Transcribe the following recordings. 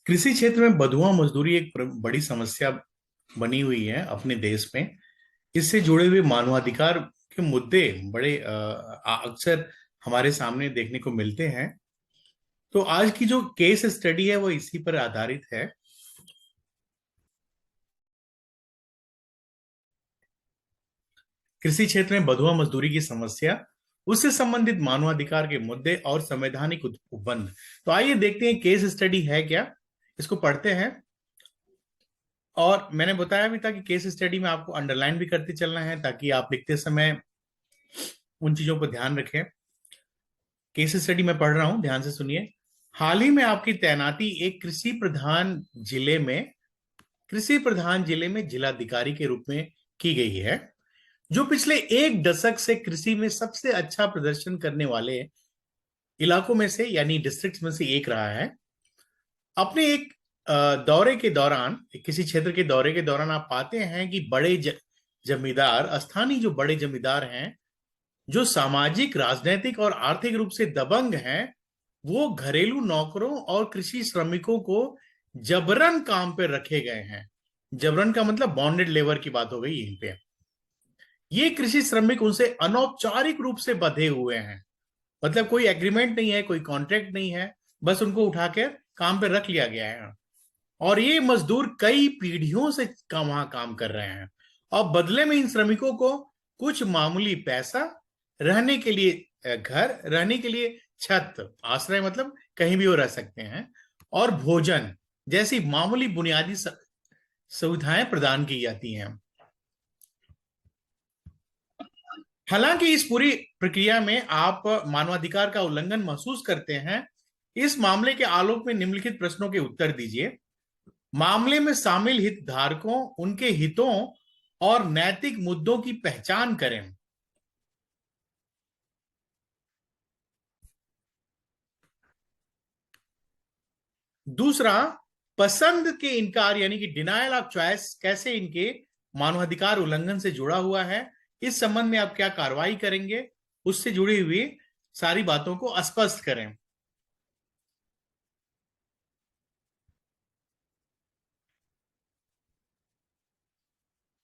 कृषि क्षेत्र में बंधुआ मजदूरी एक बड़ी समस्या बनी हुई है अपने देश में। इससे जुड़े हुए मानवाधिकार के मुद्दे बड़े अक्सर हमारे सामने देखने को मिलते हैं। तो आज की जो केस स्टडी है वो इसी पर आधारित है। कृषि क्षेत्र में बंधुआ मजदूरी की समस्या, उससे संबंधित मानवाधिकार के मुद्दे और संवैधानिक उपबंध। तो आइए देखते हैं केस स्टडी है क्या, इसको पढ़ते हैं। और मैंने बताया भी था कि केस स्टडी में आपको अंडरलाइन भी करते चलना है ताकि आप लिखते समय उन चीजों पर ध्यान रखें। केस स्टडी में पढ़ रहा हूं, ध्यान से सुनिए। हाल ही में आपकी तैनाती एक कृषि प्रधान जिले में जिलाधिकारी के रूप में की गई है, जो पिछले एक दशक से कृषि में सबसे अच्छा प्रदर्शन करने वाले इलाकों में से यानी डिस्ट्रिक्ट्स में से एक रहा है। अपने एक दौरे के दौरान, किसी क्षेत्र के दौरे के दौरान आप पाते हैं कि जमींदार, स्थानीय जो बड़े जमींदार हैं, जो सामाजिक, राजनीतिक और आर्थिक रूप से दबंग हैं, वो घरेलू नौकरों और कृषि श्रमिकों को जबरन काम पे रखे गए हैं। जबरन का मतलब बॉन्डेड लेबर की बात हो गई यहीं पे। ये कृषि श्रमिक उनसे अनौपचारिक रूप से बंधे हुए हैं, मतलब कोई एग्रीमेंट नहीं है, कोई कॉन्ट्रैक्ट नहीं है, बस उनको उठा के काम पे रख लिया गया है। और ये मजदूर कई पीढ़ियों से वहां काम कर रहे हैं और बदले में इन श्रमिकों को कुछ मामूली पैसा, रहने के लिए घर, रहने के लिए छत, आश्रय मतलब कहीं भी वो रह सकते हैं, और भोजन जैसी मामूली बुनियादी सुविधाएं प्रदान की जाती हैं। हालांकि इस पूरी प्रक्रिया में आप मानवाधिकार का उल्लंघन महसूस करते हैं। इस मामले के आलोक में निम्नलिखित प्रश्नों के उत्तर दीजिए। मामले में शामिल हितधारकों, उनके हितों और नैतिक मुद्दों की पहचान करें। दूसरा, पसंद के इनकार यानी कि डिनायल ऑफ चॉइस कैसे इनके मानवाधिकार उल्लंघन से जुड़ा हुआ है, इस संबंध में आप क्या कार्रवाई करेंगे, उससे जुड़ी हुई सारी बातों को स्पष्ट करें।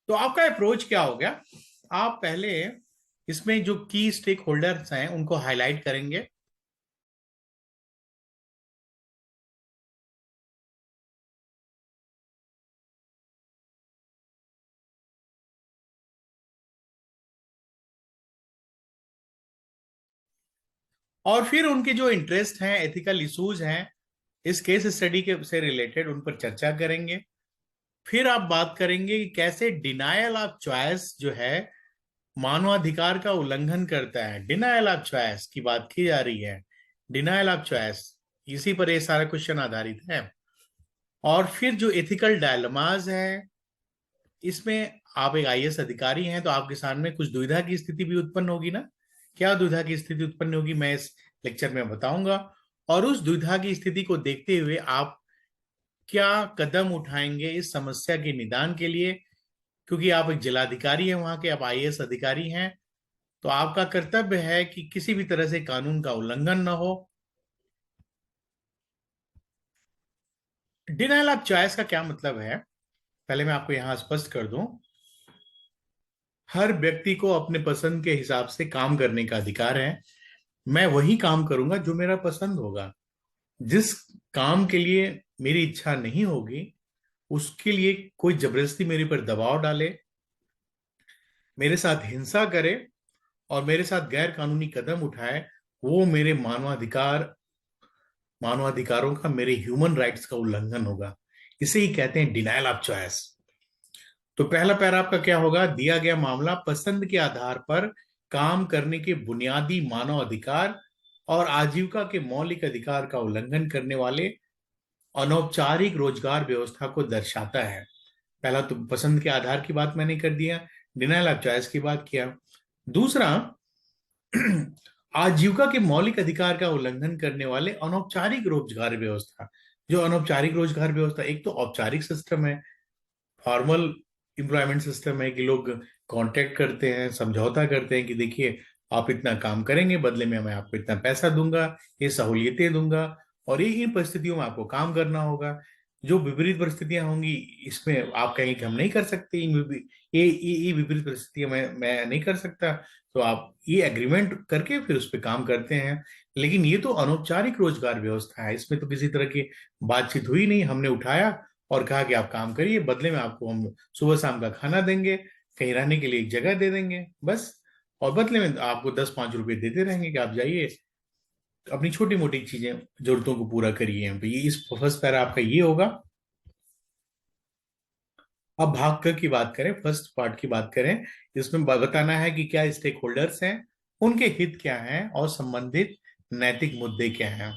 तो आपका अप्रोच क्या हो गया? आप पहले इसमें जो की स्टेक होल्डर्स हैं उनको हाईलाइट करेंगे। और फिर उनके जो इंटरेस्ट हैं, एथिकल इश्यूज हैं इस केस स्टडी के से रिलेटेड, उन पर चर्चा करेंगे। फिर आप बात करेंगे कि कैसे डिनायल ऑफ चॉइस जो है मानवाधिकार का उल्लंघन करता है। डिनायल ऑफ चॉइस की बात की जा रही है, डिनायल ऑफ चॉइस, इसी पर ये सारा क्वेश्चन आधारित है। और फिर जो एथिकल डायलमाज है, इसमें आप एक आईएएस अधिकारी हैं तो आपके सामने कुछ दुविधा की स्थिति भी उत्पन्न होगी ना। क्या दुविधा की स्थिति उत्पन्न होगी, मैं इस लेक्चर में बताऊंगा। और उस दुविधा की स्थिति को देखते हुए आप क्या कदम उठाएंगे इस समस्या के निदान के लिए, क्योंकि आप एक जिलाधिकारी हैं वहां के, आप आईएएस अधिकारी हैं, तो आपका कर्तव्य है कि किसी भी तरह से कानून का उल्लंघन न हो। डिनायल ऑफ चॉइस का क्या मतलब है, पहले मैं आपको यहां स्पष्ट कर दूं। हर व्यक्ति को अपने पसंद के हिसाब से काम करने का अधिकार है। मैं वही काम करूंगा जो मेरा पसंद होगा। जिस काम के लिए मेरी इच्छा नहीं होगी, उसके लिए कोई जबरदस्ती मेरे पर दबाव डाले, मेरे साथ हिंसा करे और मेरे साथ गैर कानूनी कदम उठाए, वो मेरे मानवाधिकारों का, मेरे ह्यूमन राइट्स का उल्लंघन होगा। इसे ही कहते हैं डिनायल ऑफ चॉइस। तो पहला पैरा आपका क्या होगा? दिया गया मामला पसंद के आधार पर काम करने के बुनियादी मानव अधिकार और आजीविका के मौलिक अधिकार का उल्लंघन करने वाले अनौपचारिक रोजगार व्यवस्था को दर्शाता है। पहला तो पसंद के आधार की बात मैंने कर दिया, डिनायल ऑफ चॉइस की बात किया। दूसरा, आजीविका के मौलिक अधिकार का उल्लंघन करने वाले अनौपचारिक रोजगार व्यवस्था। जो अनौपचारिक रोजगार व्यवस्था, एक तो औपचारिक सिस्टम है, फॉर्मल एम्प्लॉयमेंट सिस्टम है कि लोग कॉन्ट्रैक्ट करते हैं, समझौता करते हैं कि देखिए आप इतना काम करेंगे, बदले में मैं आपको इतना पैसा दूंगा, ये सहूलियतें दूंगा और ये इन परिस्थितियों में आपको काम करना होगा। जो विपरीत परिस्थितियां होंगी इसमें आप कहेंगे कि हम नहीं कर सकते, ये विपरीत परिस्थितियां मैं नहीं कर सकता, तो आप ये एग्रीमेंट करके फिर उस पर काम करते हैं। लेकिन ये तो अनौपचारिक रोजगार व्यवस्था है, इसमें तो किसी तरह की बातचीत हुई नहीं। हमने उठाया और कहा कि आप काम करिए, बदले में आपको हम सुबह शाम का खाना देंगे, कहीं रहने के लिए एक जगह दे देंगे बस, और बदले में आपको 10-5 रुपए देते रहेंगे कि आप जाइए अपनी छोटी मोटी चीजें, जरूरतों को पूरा करिए। तो ये इस फर्स्ट पैरा आपका ये होगा। अब भाग क की बात करें, फर्स्ट पार्ट की बात करें, इसमें बताना है कि क्या स्टेक होल्डर्स हैं, उनके हित क्या हैं और संबंधित नैतिक मुद्दे क्या हैं।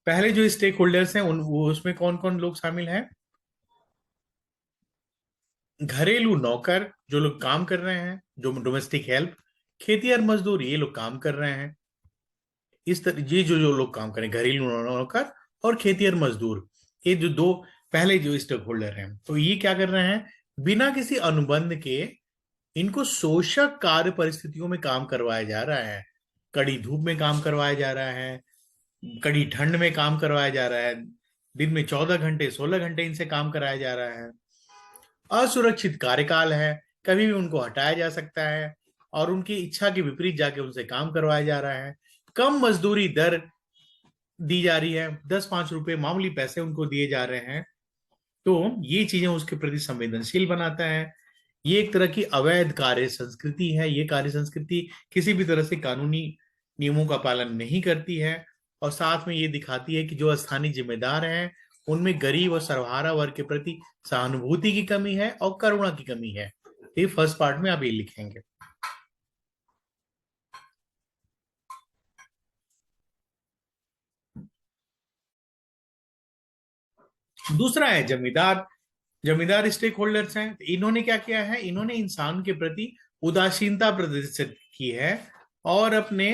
पहले जो स्टेक होल्डर्स हैं उन वो उसमें कौन कौन लोग शामिल हैं? घरेलू नौकर जो लोग काम कर रहे हैं, जो डोमेस्टिक हेल्प, खेती और मजदूर ये लोग काम कर रहे हैं। इस तरह ये जो जो लोग काम करें, घरेलू नौकर और खेती और मजदूर, ये जो दो पहले जो स्टेक होल्डर हैं, तो ये क्या कर रहे हैं, बिना किसी अनुबंध के इनको शोषक कार्य परिस्थितियों में काम करवाया जा रहा है। कड़ी धूप में काम करवाया जा रहा है, कड़ी ठंड में काम करवाया जा रहा है, दिन में 14 घंटे 16 घंटे इनसे काम कराया जा रहा है। असुरक्षित कार्यकाल है, कभी भी उनको हटाया जा सकता है और उनकी इच्छा के विपरीत जाके उनसे काम करवाया जा रहा है। कम मजदूरी दर दी जा रही है, 10-5 रुपए मामूली पैसे उनको दिए जा रहे हैं। तो ये चीजें उसके प्रति संवेदनशील बनाता है। ये एक तरह की अवैध कार्य संस्कृति है। ये कार्य संस्कृति किसी भी तरह से कानूनी नियमों का पालन नहीं करती है, और साथ में ये दिखाती है कि जो स्थानीय जिम्मेदार हैं उनमें गरीब और सर्वहारा वर्ग के प्रति सहानुभूति की कमी है और करुणा की कमी है। ये फर्स्ट पार्ट में आप ये लिखेंगे। दूसरा है जमींदार। जमींदार स्टेक होल्डर्स हैं। इन्होंने क्या किया है, इन्होंने इंसान के प्रति उदासीनता प्रदर्शित की है और अपने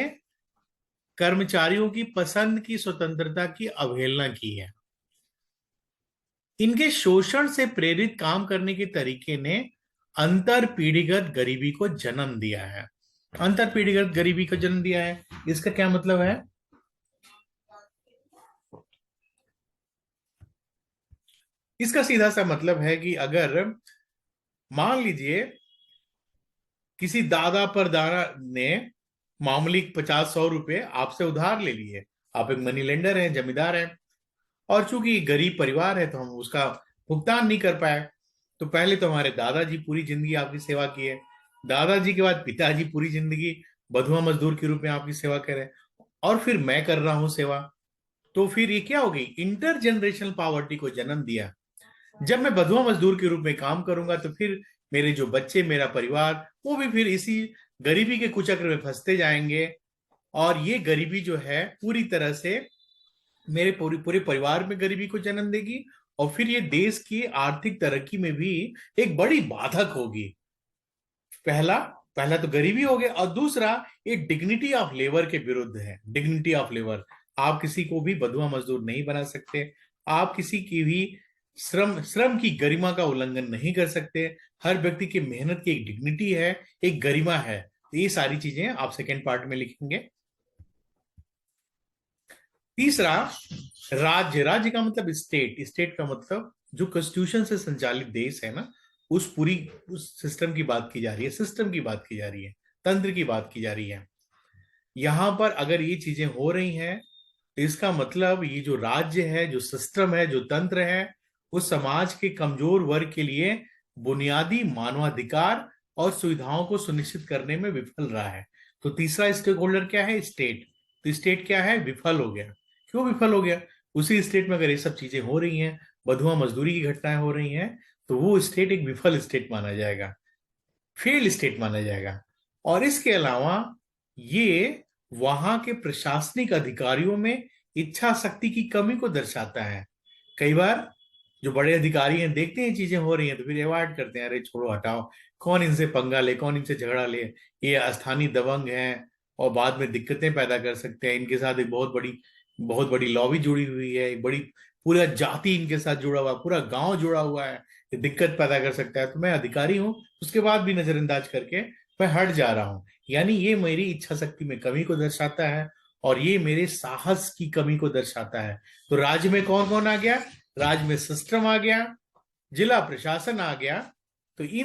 कर्मचारियों की पसंद की स्वतंत्रता की अवहेलना की है। इनके शोषण से प्रेरित काम करने के तरीके ने अंतर पीढ़ीगत गरीबी को जन्म दिया है। अंतर पीढ़ीगत गरीबी को जन्म दिया है, इसका क्या मतलब है? इसका सीधा सा मतलब है कि अगर मान लीजिए किसी दादा पर दादा ने मामूली 50-100 रुपए आपसे उधार ले लिए, आप एक मनी लेंडर हैं, जमींदार हैं, और चूंकि गरीब परिवार है तो हम उसका भुगतान नहीं कर पाए। तो पहले तो हमारे दादाजी पूरी जिंदगी आपकी सेवा किए, दादाजी के बाद पिताजी पूरी जिंदगी बधुआ मजदूर के रूप में आपकी सेवा करें, और फिर मैं कर रहा हूं सेवा। तो फिर ये क्या हो गई, इंटर जनरेशनल पॉवर्टी को जन्म दिया। जब मैं बधुआ मजदूर के रूप में काम करूंगा तो फिर मेरे जो बच्चे, मेरा परिवार, वो भी फिर इसी गरीबी के कुचक्र में फंसते जाएंगे, और ये गरीबी जो है पूरी तरह से मेरे पूरे पूरे परिवार में गरीबी को जन्म देगी, और फिर ये देश की आर्थिक तरक्की में भी एक बड़ी बाधक होगी। पहला पहला तो गरीबी हो गया, और दूसरा ये डिग्निटी ऑफ लेबर के विरुद्ध है। डिग्निटी ऑफ लेबर, आप किसी को भी बधुआ मजदूर नहीं बना सकते, आप किसी की भी श्रम श्रम की गरिमा का उल्लंघन नहीं कर सकते। हर व्यक्ति की मेहनत की एक डिग्निटी है, एक गरिमा है। तो ये सारी चीजें आप सेकेंड पार्ट में लिखेंगे। तीसरा, राज्य। राज्य का मतलब स्टेट। स्टेट का मतलब जो कॉन्स्टिट्यूशन से संचालित देश है ना, उस सिस्टम की बात की जा रही है, सिस्टम की बात की जा रही है, तंत्र की बात की जा रही है। यहां पर अगर ये चीजें हो रही हैं तो इसका मतलब ये जो राज्य है, जो सिस्टम है, जो तंत्र है, उस समाज के कमजोर वर्ग के लिए बुनियादी मानवाधिकार और सुविधाओं को सुनिश्चित करने में विफल रहा है। तो तीसरा स्टेक होल्डर क्या है, स्टेट। तो स्टेट क्या है, विफल हो गया। क्यों विफल हो गया? उसी स्टेट में अगर ये सब चीजें हो रही हैं, बधुआ मजदूरी की घटनाएं हो रही हैं, तो वो स्टेट एक विफल स्टेट माना जाएगा, फेल स्टेट माना जाएगा। और इसके अलावा ये वहां के प्रशासनिक अधिकारियों में इच्छा शक्ति की कमी को दर्शाता है। कई बार जो बड़े अधिकारी हैं देखते हैं चीजें हो रही हैं तो फिर अवॉइड करते हैं, अरे छोड़ो हटाओ, कौन इनसे पंगा ले, कौन इनसे झगड़ा ले, ये स्थानीय दबंग हैं और बाद में दिक्कतें पैदा कर सकते हैं। इनके साथ एक बहुत बड़ी लॉबी जुड़ी हुई है, एक बड़ी पूरा जाति इनके साथ जुड़ा हुआ, पूरा गांव जुड़ा हुआ है, ये दिक्कत पैदा कर सकता है। तो मैं अधिकारी हूं उसके बाद भी नजरअंदाज करके मैं हट जा रहा हूं, यानी ये मेरी इच्छा शक्ति में कमी को दर्शाता है और ये मेरे साहस की कमी को दर्शाता है। तो राज्य में कौन कौन आ गया? राज्य में सिस्टम आ गया, जिला प्रशासन आ गया। तो ये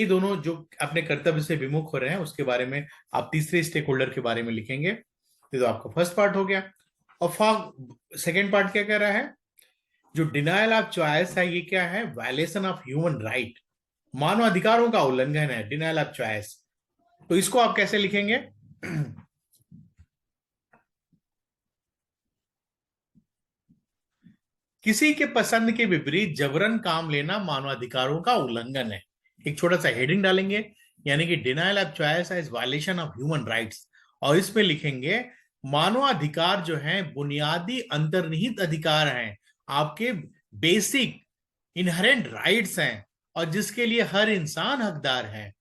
दोनों जो अपने कर्तव्य से विमुख हो रहे हैं उसके बारे में आप तीसरे स्टेक होल्डर के बारे में लिखेंगे। तो आपका फर्स्ट पार्ट हो गया। और सेकेंड पार्ट क्या कह रहा है? जो डिनायल ऑफ चॉइस है ये क्या है? वायलेशन ऑफ ह्यूमन राइट, मानवाधिकारों का उल्लंघन है, डिनायल ऑफ चॉइस। तो इसको आप कैसे लिखेंगे? किसी के पसंद के विपरीत जबरन काम लेना मानवाधिकारों का उल्लंघन है। एक छोटा सा हेडिंग डालेंगे, यानी कि denial of choice is violation of human rights, और इसमें लिखेंगे मानवाधिकार जो है बुनियादी अंतर्निहित अधिकार हैं, आपके बेसिक इनहेरेंट राइट्स हैं, और जिसके लिए हर इंसान हकदार है।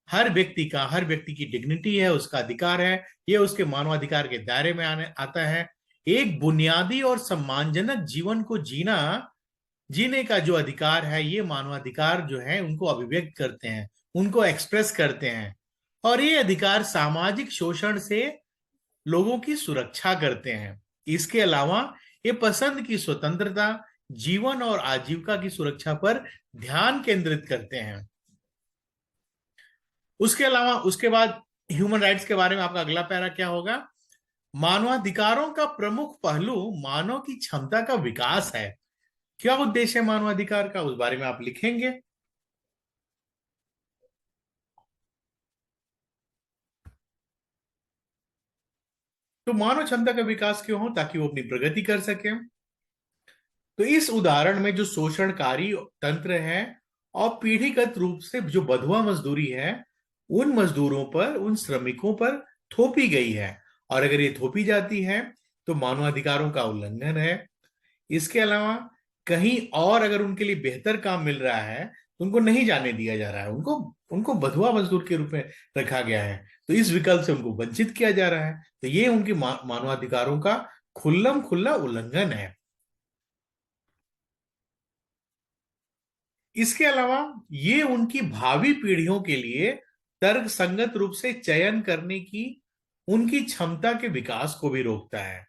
हर व्यक्ति की डिग्निटी है, उसका अधिकार है, ये उसके मानवाधिकार के दायरे में आने आता है। एक बुनियादी और सम्मानजनक जीवन को जीने का जो अधिकार है, ये मानवाधिकार जो है उनको अभिव्यक्त करते हैं, उनको एक्सप्रेस करते हैं। और ये अधिकार सामाजिक शोषण से लोगों की सुरक्षा करते हैं। इसके अलावा ये पसंद की स्वतंत्रता, जीवन और आजीविका की सुरक्षा पर ध्यान केंद्रित करते हैं। उसके अलावा उसके बाद ह्यूमन राइट्स के बारे में आपका अगला पैरा क्या होगा? मानवाधिकारों का प्रमुख पहलू मानव की क्षमता का विकास है। क्या उद्देश्य है मानवाधिकार का, उस बारे में आप लिखेंगे। तो मानव क्षमता का विकास क्यों हो? ताकि वो अपनी प्रगति कर सके। तो इस उदाहरण में जो शोषणकारी तंत्र है और पीढ़ीगत रूप से जो बंधुआ मजदूरी है, उन मजदूरों पर, उन श्रमिकों पर थोपी गई है, और अगर ये थोपी जाती है तो मानवाधिकारों का उल्लंघन है। इसके अलावा कहीं और अगर उनके लिए बेहतर काम मिल रहा है तो उनको नहीं जाने दिया जा रहा है, उनको उनको बंधुआ मजदूर के रूप में रखा गया है, तो इस विकल्प से उनको वंचित किया जा रहा है। तो ये उनकी मानवाधिकारों का खुल्लम खुल्ला उल्लंघन है। इसके अलावा ये उनकी भावी पीढ़ियों के लिए तर्क संगत रूप से चयन करने की उनकी क्षमता के विकास को भी रोकता है।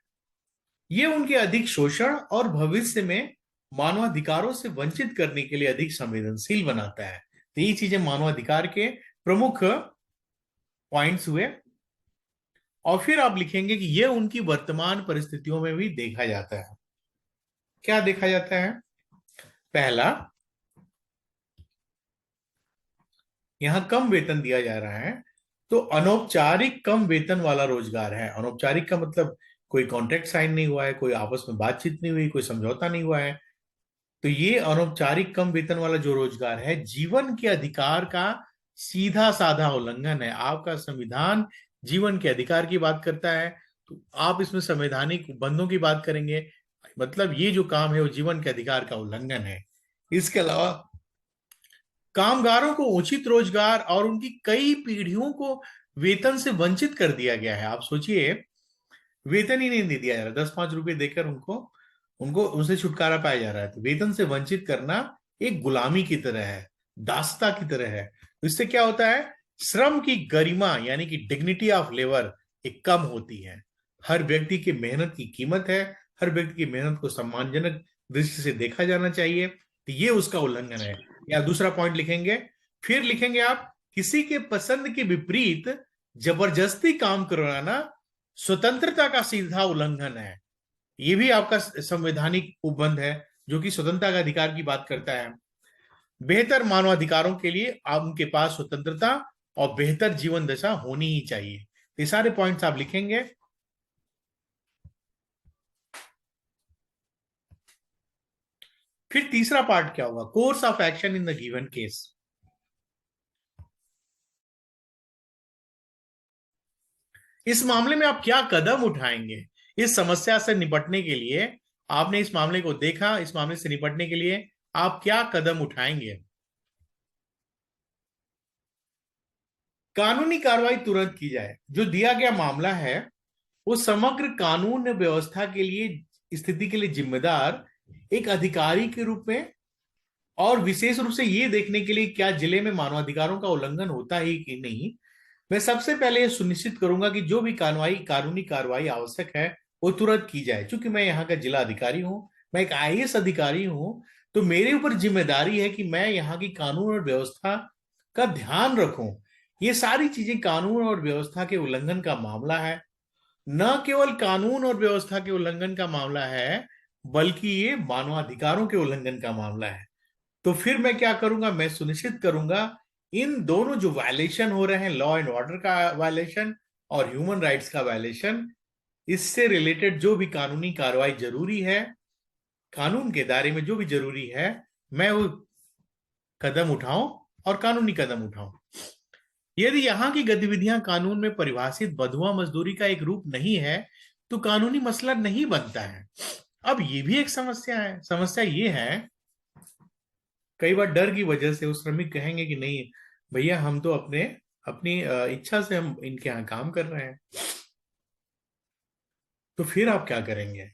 ये उनके अधिक शोषण और भविष्य में मानवाधिकारों से वंचित करने के लिए अधिक संवेदनशील बनाता है। तो ये चीजें मानवाधिकार के प्रमुख पॉइंट्स हुए। और फिर आप लिखेंगे कि यह उनकी वर्तमान परिस्थितियों में भी देखा जाता है। क्या देखा जाता है? पहला, यहां कम वेतन दिया जा रहा है, तो अनौपचारिक कम वेतन वाला रोजगार है। अनौपचारिक का मतलब कोई कॉन्ट्रैक्ट साइन नहीं हुआ है, कोई आपस में बातचीत नहीं हुई, कोई समझौता नहीं हुआ है। तो ये अनौपचारिक कम वेतन वाला जो रोजगार है, जीवन के अधिकार का सीधा साधा उल्लंघन है। आपका संविधान जीवन के अधिकार की बात करता है, तो आप इसमें संवैधानिक बंधों की बात करेंगे, मतलब ये जो काम है वो जीवन के अधिकार का उल्लंघन है। इसके अलावा कामगारों को उचित रोजगार और उनकी कई पीढ़ियों को वेतन से वंचित कर दिया गया है। आप सोचिए, वेतन ही नहीं दिया जा रहा, 10-5 रुपए देकर उनको उनको उनसे छुटकारा पाया जा रहा है। तो वेतन से वंचित करना एक गुलामी की तरह है, दासता की तरह है। तो इससे क्या होता है? श्रम की गरिमा यानी कि डिग्निटी ऑफ लेबर एक कम होती है। हर व्यक्ति की मेहनत की कीमत है, हर व्यक्ति की मेहनत को सम्मानजनक दृष्टि से देखा जाना चाहिए। तो ये उसका उल्लंघन है। या दूसरा पॉइंट लिखेंगे, फिर लिखेंगे आप, किसी के पसंद के विपरीत जबरदस्ती काम करवाना स्वतंत्रता का सीधा उल्लंघन है। ये भी आपका संवैधानिक उपबंध है जो कि स्वतंत्रता का अधिकार की बात करता है। बेहतर मानवाधिकारों के लिए आप उनके पास स्वतंत्रता और बेहतर जीवन दशा होनी ही चाहिए। ये सारे पॉइंट्स आप लिखेंगे। फिर तीसरा पार्ट क्या होगा? Course of action in the given case. इस मामले में आप क्या कदम उठाएंगे? इस समस्या से निपटने के लिए, आपने इस मामले को देखा, इस मामले से निपटने के लिए आप क्या कदम उठाएंगे? कानूनी कार्रवाई तुरंत की जाए। जो दिया गया मामला है वो समग्र कानून व्यवस्था के लिए, स्थिति के लिए जिम्मेदार एक अधिकारी के रूप में, और विशेष रूप से ये देखने के लिए क्या जिले में मानवाधिकारों का उल्लंघन होता है कि नहीं, मैं सबसे पहले ये सुनिश्चित करूंगा कि जो भी कानूनी कार्रवाई आवश्यक है वो तुरंत की जाए। चूंकि मैं यहाँ का जिला अधिकारी हूँ, मैं एक आईएएस अधिकारी हूँ, तो मेरे ऊपर जिम्मेदारी है कि मैं यहाँ की कानून और व्यवस्था का ध्यान रखूं। ये सारी चीजें कानून और व्यवस्था के उल्लंघन का मामला है। न केवल कानून और व्यवस्था के उल्लंघन का मामला है, बल्कि ये मानवाधिकारों के उल्लंघन का मामला है। तो फिर मैं क्या करूंगा, मैं सुनिश्चित करूंगा इन दोनों जो वायलेशन हो रहे हैं, लॉ एंड ऑर्डर का वायलेशन और ह्यूमन राइट्स का वायलेशन, इससे रिलेटेड जो भी कानूनी कार्रवाई जरूरी है, कानून के दायरे में जो भी जरूरी है, मैं वो कदम उठाऊं और कानूनी कदम उठाऊं। यदि यहाँ की गतिविधियां कानून में परिभाषित बंधुआ मजदूरी का एक रूप नहीं है, तो कानूनी मसला नहीं बनता है। अब ये भी एक समस्या है। समस्या ये है, कई बार डर की वजह से वो श्रमिक कहेंगे कि नहीं भैया, हम तो अपनी इच्छा से हम इनके यहाँ काम कर रहे हैं। तो फिर आप क्या करेंगे?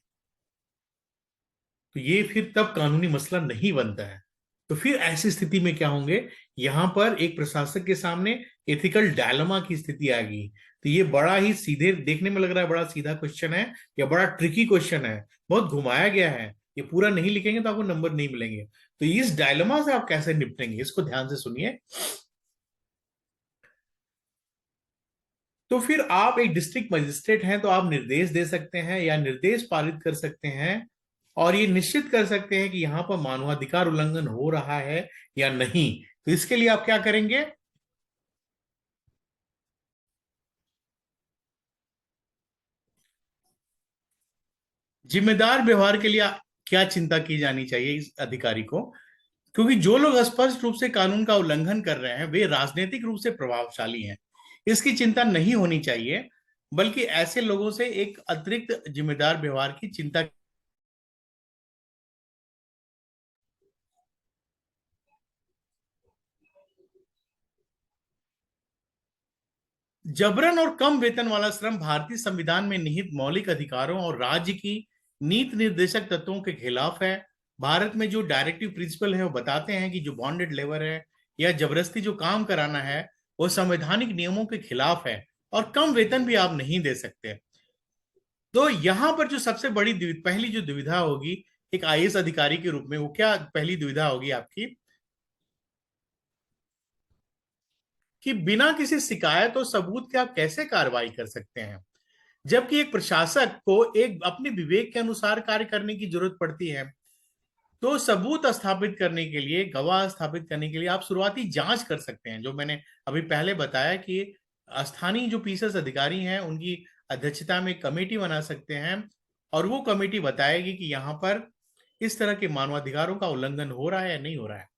तो ये फिर तब कानूनी मसला नहीं बनता है। तो फिर ऐसी स्थिति में क्या होंगे, यहां पर एक प्रशासक के सामने एथिकल डायलेमा की स्थिति आएगी। तो ये बड़ा ही सीधे देखने में लग रहा है, बड़ा सीधा क्वेश्चन है या बड़ा ट्रिकी क्वेश्चन है, बहुत घुमाया गया है। ये पूरा नहीं लिखेंगे तो आपको नंबर नहीं मिलेंगे। तो इस डायलेमा से आप कैसे निपटेंगे, इसको ध्यान से सुनिए। तो फिर आप एक डिस्ट्रिक्ट मजिस्ट्रेट हैं, तो आप निर्देश दे सकते हैं या निर्देश पारित कर सकते हैं और ये निश्चित कर सकते हैं कि यहां पर मानवाधिकार उल्लंघन हो रहा है या नहीं। तो इसके लिए आप क्या करेंगे? जिम्मेदार व्यवहार के लिए क्या चिंता की जानी चाहिए इस अधिकारी को? क्योंकि जो लोग स्पष्ट रूप से कानून का उल्लंघन कर रहे हैं वे राजनीतिक रूप से प्रभावशाली हैं, इसकी चिंता नहीं होनी चाहिए। बल्कि ऐसे लोगों से एक अतिरिक्त जिम्मेदार व्यवहार की चिंता। जबरन और कम वेतन वाला श्रम भारतीय संविधान में निहित मौलिक अधिकारों और राज्य की नीति निर्देशक तत्वों के खिलाफ है। भारत में जो डायरेक्टिव प्रिंसिपल है वो बताते हैं कि जो बॉन्डेड लेबर है या जबरदस्ती जो काम कराना है, वो संवैधानिक नियमों के खिलाफ है और कम वेतन भी आप नहीं दे सकते। तो यहां पर जो सबसे बड़ी पहली जो दुविधा होगी एक आईएएस अधिकारी के रूप में, वो क्या पहली दुविधा होगी आपकी? कि बिना किसी शिकायत और सबूत के आप कैसे कार्रवाई कर सकते हैं, जबकि एक प्रशासक को एक अपने विवेक के अनुसार कार्य करने की जरूरत पड़ती है। तो सबूत स्थापित करने के लिए, गवाह स्थापित करने के लिए आप शुरुआती जांच कर सकते हैं, जो मैंने अभी पहले बताया कि स्थानीय जो पीसीएस अधिकारी हैं उनकी अध्यक्षता में कमेटी बना सकते हैं और वो कमेटी बताएगी कि यहाँ पर इस तरह के मानवाधिकारों का उल्लंघन हो रहा है या नहीं हो रहा है।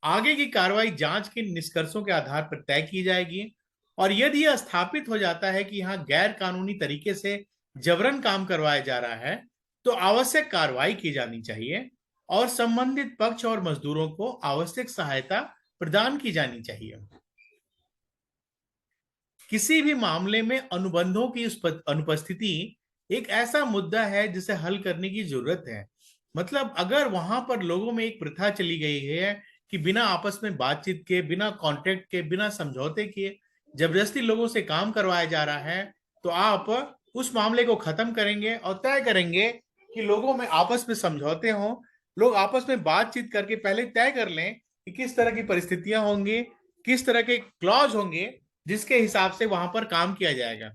आगे की कार्रवाई जांच के निष्कर्षों के आधार पर तय की जाएगी और यदि यह स्थापित हो जाता है कि यहाँ गैर कानूनी तरीके से जबरन काम करवाया जा रहा है, तो आवश्यक कार्रवाई की जानी चाहिए और संबंधित पक्ष और मजदूरों को आवश्यक सहायता प्रदान की जानी चाहिए। किसी भी मामले में अनुबंधों की अनुपस्थिति एक ऐसा मुद्दा है जिसे हल करने की जरूरत है। मतलब अगर वहां पर लोगों में एक प्रथा चली गई है कि बिना आपस में बातचीत के, बिना कॉन्ट्रैक्ट के, बिना समझौते के जबरदस्ती लोगों से काम करवाया जा रहा है, तो आप उस मामले को खत्म करेंगे और तय करेंगे कि लोगों में आपस में समझौते हों, लोग आपस में बातचीत करके पहले तय कर लें कि किस तरह की परिस्थितियां होंगी, किस तरह के क्लॉज होंगे जिसके हिसाब से वहां पर काम किया जाएगा।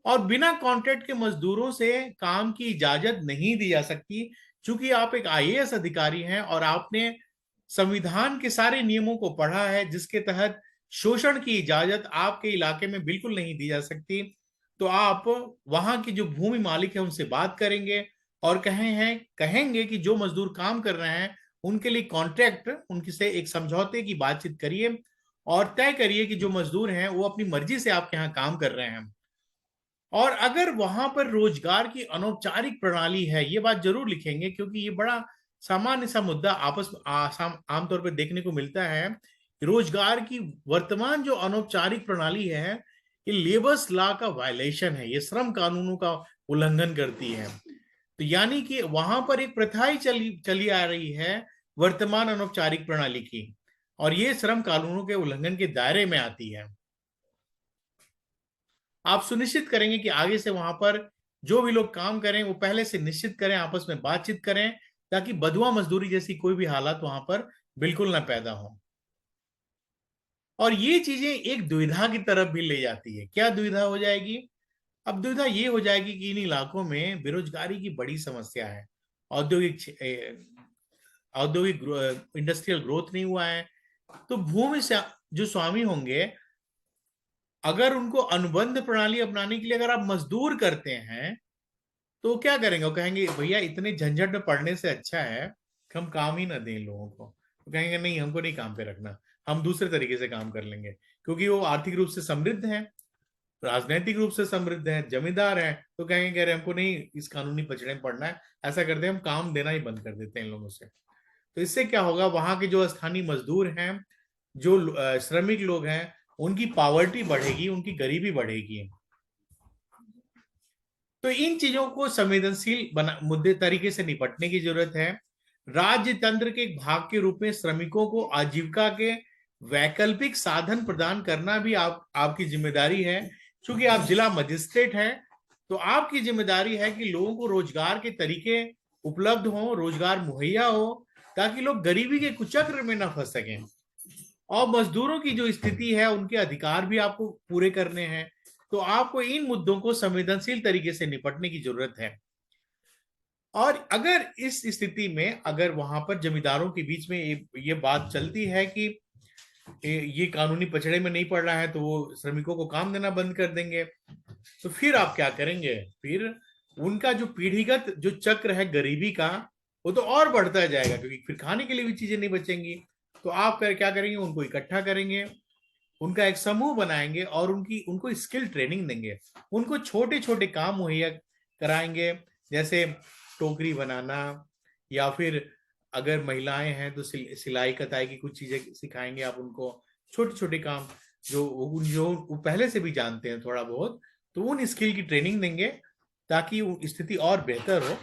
और बिना कॉन्ट्रैक्ट के मजदूरों से काम की इजाजत नहीं दी जा सकती। चूंकि आप एक आईएएस अधिकारी हैं और आपने संविधान के सारे नियमों को पढ़ा है जिसके तहत शोषण की इजाजत आपके इलाके में बिल्कुल नहीं दी जा सकती। तो आप वहां की जो भूमि मालिक है उनसे बात करेंगे और कहेंगे कि जो मजदूर काम कर रहे हैं उनके लिए कॉन्ट्रैक्ट, उनके से एक समझौते की बातचीत करिए और तय करिए कि जो मजदूर हैं वो अपनी मर्जी से आपके यहाँ काम कर रहे हैं। और अगर वहां पर रोजगार की अनौपचारिक प्रणाली है, ये बात जरूर लिखेंगे क्योंकि ये बड़ा सामान्य सा मुद्दा आपस आमतौर पर देखने को मिलता है। रोजगार की वर्तमान जो अनौपचारिक प्रणाली है, ये लेबर्स लॉ का वायलेशन है, ये श्रम कानूनों का उल्लंघन करती है। तो यानी कि वहां पर एक प्रथा ही चली चली आ रही है वर्तमान अनौपचारिक प्रणाली की, और ये श्रम कानूनों के उल्लंघन के दायरे में आती है। आप सुनिश्चित करेंगे कि आगे से वहां पर जो भी लोग काम करें वो पहले से निश्चित करें, आपस में बातचीत करें, ताकि बंधुआ मजदूरी जैसी कोई भी हालात वहां पर बिल्कुल ना पैदा हो। और ये चीजें एक दुविधा की तरफ भी ले जाती है। क्या दुविधा हो जाएगी? अब दुविधा ये हो जाएगी कि इन इलाकों में बेरोजगारी की बड़ी समस्या है, औद्योगिक इंडस्ट्रियल ग्रोथ नहीं हुआ है। तो भूमि से जो स्वामी होंगे, अगर उनको अनुबंध प्रणाली अपनाने के लिए अगर आप मजदूर करते हैं, तो क्या करेंगे? वो कहेंगे भैया इतने झंझट में पड़ने से अच्छा है कि हम काम ही ना दें लोगों को। तो कहेंगे नहीं, हमको नहीं काम पे रखना, हम दूसरे तरीके से काम कर लेंगे। क्योंकि वो आर्थिक रूप से समृद्ध हैं, राजनीतिक रूप से समृद्ध हैं, जमींदार हैं, तो कहेंगे कह रहे हमको नहीं इस कानूनी पचड़े में पड़ना है, ऐसा करते हैं हम काम देना ही बंद कर देते हैं इन लोगों से। तो इससे क्या होगा? वहां के जो स्थानीय मजदूर हैं, जो श्रमिक लोग हैं, उनकी पावर्टी बढ़ेगी, उनकी गरीबी बढ़ेगी। तो इन चीजों को संवेदनशील बना मुद्दे तरीके से निपटने की जरूरत है। राज्य तंत्र के एक भाग के रूप में श्रमिकों को आजीविका के वैकल्पिक साधन प्रदान करना भी आपकी जिम्मेदारी है। क्योंकि आप जिला मजिस्ट्रेट हैं, तो आपकी जिम्मेदारी है कि लोगों को रोजगार के तरीके उपलब्ध हो, रोजगार मुहैया हो, ताकि लोग गरीबी के कुचक्र में न फंस सकें। और मजदूरों की जो स्थिति है, उनके अधिकार भी आपको पूरे करने हैं। तो आपको इन मुद्दों को संवेदनशील तरीके से निपटने की जरूरत है। और अगर इस स्थिति में अगर वहां पर जमींदारों के बीच में ये बात चलती है कि ये कानूनी पचड़े में नहीं पड़ रहा है, तो वो श्रमिकों को काम देना बंद कर देंगे, तो फिर आप क्या करेंगे? फिर उनका जो पीढ़ीगत जो चक्र है गरीबी का, वो तो और बढ़ता जाएगा, क्योंकि फिर खाने के लिए भी चीजें नहीं बचेंगी। तो आप क्या करेंगे? उनको इकट्ठा करेंगे, उनका एक समूह बनाएंगे और उनको स्किल ट्रेनिंग देंगे, उनको छोटे छोटे काम मुहैया कराएंगे, जैसे टोकरी बनाना, या फिर अगर महिलाएं हैं तो सिलाई कताई की कुछ चीजें सिखाएंगे आप उनको, छोटे छोटे काम जो वो पहले से भी जानते हैं थोड़ा बहुत, तो उन स्किल की ट्रेनिंग देंगे ताकि स्थिति और बेहतर हो।